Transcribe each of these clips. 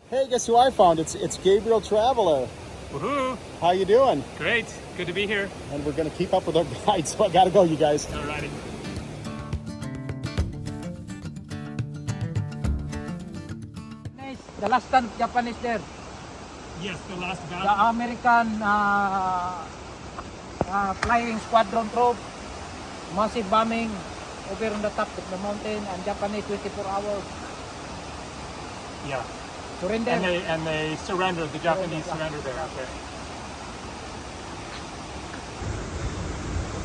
Hey, guess who I found? It's Gabriel Traveler. Woohoo! How you doing? Great. Good to be here. And we're gonna keep up with our guide, so I gotta go, you guys. Alrighty. The last stand of Japanese there. Yes, the last The battle. American flying squadron troop. Massive bombing over on the top of the mountain, and Japanese 24 hours Yeah. surrender. And they surrendered. The Japanese surrendered there. Okay.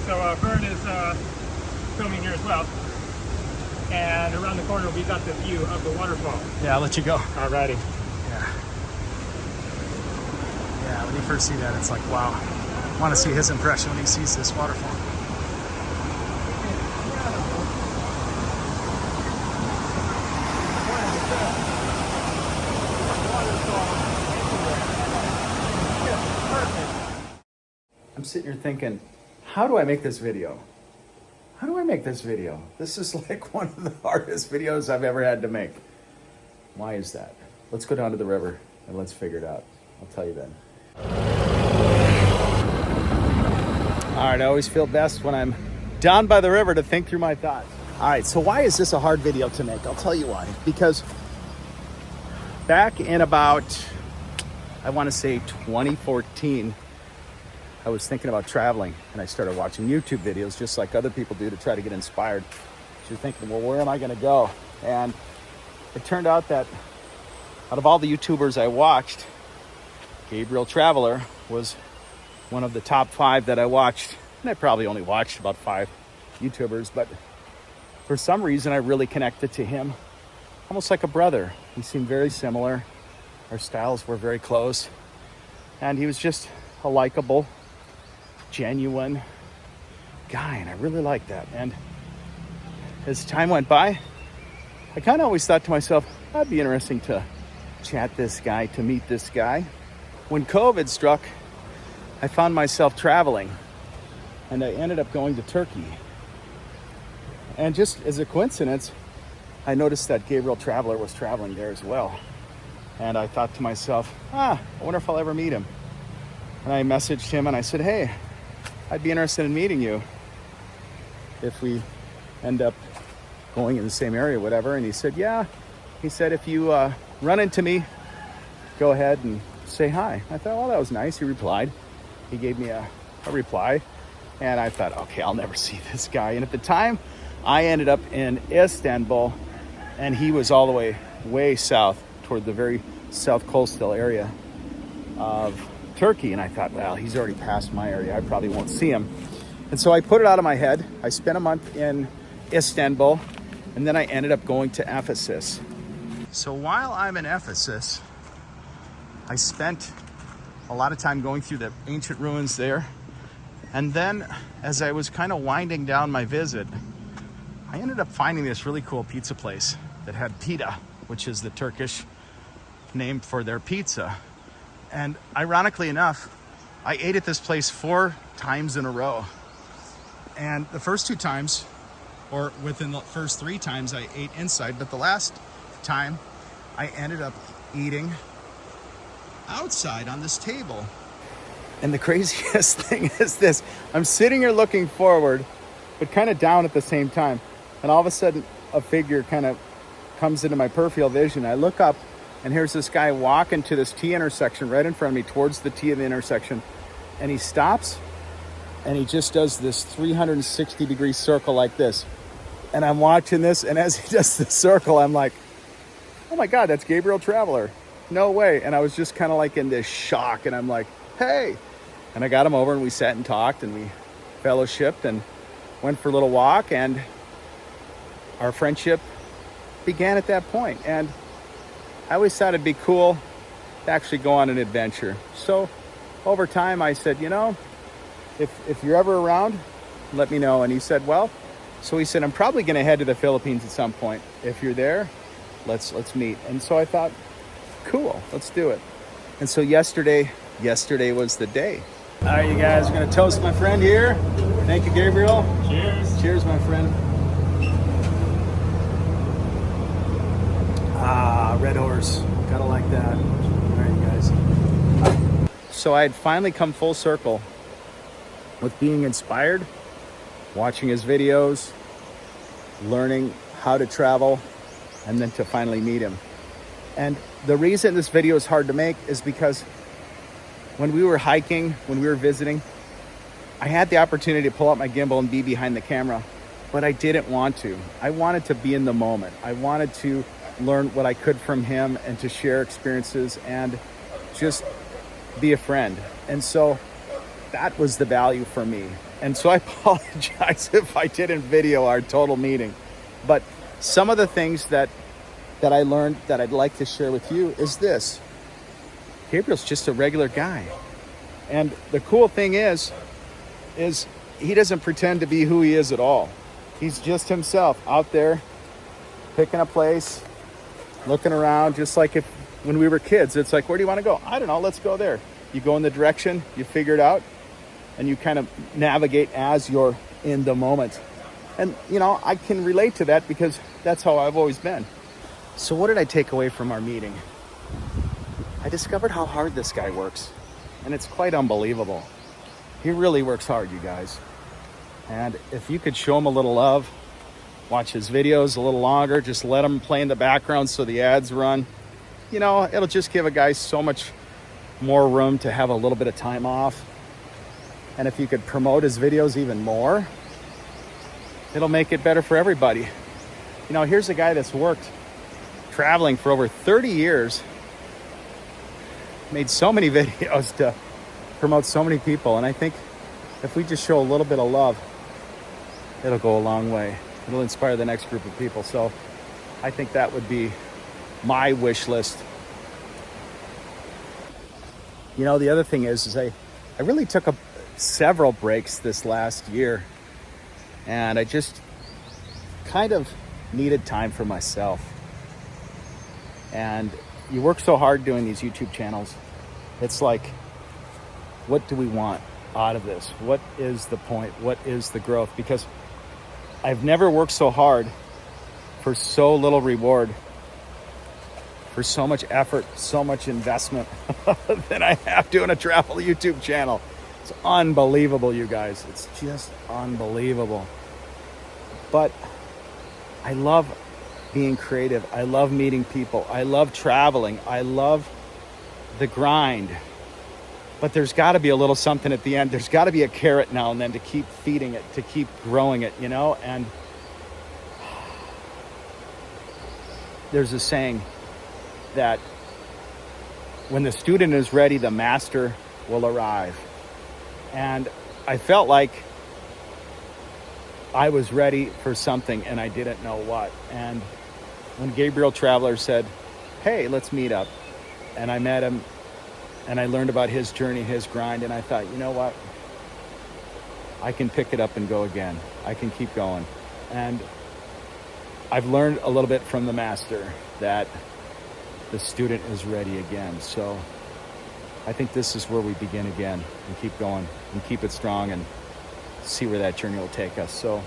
So Vern is filming here as well. And around the corner we got the view of the waterfall. Yeah, I'll let you go. Alrighty. Yeah, when you first see that, it's like, wow. I want to see his impression when he sees this waterfall. I'm sitting here thinking, how do I make this video? How do I make this video? This is like one of the hardest videos I've ever had to make. Why is that? Let's go down to the river and let's figure it out. I'll tell you then. All right, I always feel best when I'm down by the river to think through my thoughts. All right, so why is this a hard video to make? I'll tell you why. Because back in about, I want to say 2014, I was thinking about traveling and I started watching YouTube videos just like other people do to try to get inspired. So you're thinking, well, where am I going to go? And it turned out that out of all the YouTubers I watched, Gabriel Traveler was one of the top 5 that I watched. And I probably only watched about 5 YouTubers, but for some reason I really connected to him almost like a brother. He seemed very similar. Our styles were very close. And he was just a likable, genuine guy, and I really liked that. And as time went by, I kind of always thought to myself, that'd be interesting to chat this guy, to meet this guy. When COVID struck, I found myself traveling, and I ended up going to Turkey. And just as a coincidence, I noticed that Gabriel Traveler was traveling there as well. And I thought to myself, I wonder if I'll ever meet him. And I messaged him and I said, hey, I'd be interested in meeting you if we end up going in the same area, whatever. And he said, yeah. He said, if you run into me, go ahead and say hi. I thought, well, that was nice. He replied. He gave me a reply. And I thought, okay, I'll never see this guy. And at the time, I ended up in Istanbul, and he was all the way south toward the very south coastal area of Turkey. And I thought, well, he's already past my area. I probably won't see him. And so I put it out of my head. I spent a month in Istanbul, and then I ended up going to Ephesus. So while I'm in Ephesus, I spent a lot of time going through the ancient ruins there. And then as I was kind of winding down my visit, I ended up finding this really cool pizza place that had pita, which is the Turkish name for their pizza. And ironically enough, I ate at this place 4 times in a row. And the first 2 times, or within the first 3 times, I ate inside. But the last time, I ended up eating outside on this table. And the craziest thing is this. I'm sitting here looking forward, but kind of down at the same time. And all of a sudden, a figure kind of comes into my peripheral vision. I look up, and here's this guy walking to this T intersection right in front of me, towards the T of the intersection. And he stops, and he just does this 360-degree circle like this. And I'm watching this, and as he does the circle, I'm like, oh my God, that's Gabriel Traveler. No way. And I was just kind of like in this shock, and I'm like, hey. And I got him over, and we sat and talked, and we fellowshipped and went for a little walk, and our friendship began at that point. And I always thought it'd be cool to actually go on an adventure. So over time, I said, you know, if you're ever around, let me know. And he said, well, so he said, I'm probably going to head to the Philippines at some point. If you're there, let's meet. And so I thought, cool, let's do it. And so yesterday was the day. All right, you guys, we're going to toast my friend here. Thank you, Gabriel. Cheers. Cheers, my friend. red horse. Gotta like that. All right, guys. So I had finally come full circle with being inspired, watching his videos, learning how to travel, and then to finally meet him. And the reason this video is hard to make is because when we were hiking, when we were visiting, I had the opportunity to pull out my gimbal and be behind the camera, but I didn't want to. I wanted to be in the moment. I wanted to learn what I could from him and to share experiences and just be a friend. And so that was the value for me. And so I apologize if I didn't video our total meeting. But some of the things that I learned that I'd like to share with you is this. Gabriel's just a regular guy. And the cool thing is he doesn't pretend to be who he is at all. He's just himself out there picking a place, looking around, just like when we were kids. It's like, where do you want to go? I don't know, let's go there. You go in the direction, you figure it out, and you kind of navigate as you're in the moment. And, you know, I can relate to that because that's how I've always been. So what did I take away from our meeting? I discovered how hard this guy works, and it's quite unbelievable. He really works hard, you guys. And if you could show him a little love, watch his videos a little longer, just let him play in the background so the ads run, you know, it'll just give a guy so much more room to have a little bit of time off. And if you could promote his videos even more, it'll make it better for everybody. You know, here's a guy that's worked traveling for over 30 years, made so many videos to promote so many people. And I think if we just show a little bit of love, it'll go a long way. It'll inspire the next group of people. So I think that would be my wish list. You know, the other thing is I really took several breaks this last year, and I just kind of needed time for myself. And you work so hard doing these YouTube channels. It's like, what do we want out of this? What is the point? What is the growth? Because I've never worked so hard for so little reward, for so much effort, so much investment than I have doing a travel YouTube channel. It's unbelievable, you guys. It's just unbelievable. But I love being creative. I love meeting people. I love traveling. I love the grind. But there's got to be a little something at the end. There's got to be a carrot now and then to keep feeding it, to keep growing it, you know? And there's a saying that when the student is ready, the master will arrive. And I felt like I was ready for something and I didn't know what. And when Gabriel Traveler said, hey, let's meet up, and I met him and I learned about his journey, his grind, and I thought, you know what? I can pick it up and go again. I can keep going. And I've learned a little bit from the master that the student is ready again. So I think this is where we begin again and keep going and keep it strong and see where that journey will take us. So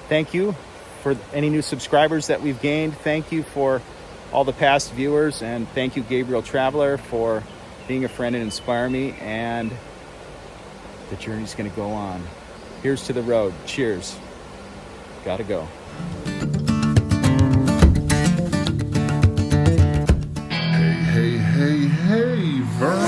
thank you for any new subscribers that we've gained. Thank you for all the past viewers, and thank you, Gabriel Traveler, for being a friend and inspire me. And the journey's going to go on. Here's to the road. Cheers. Gotta go. Hey, hey, hey, hey, Vern.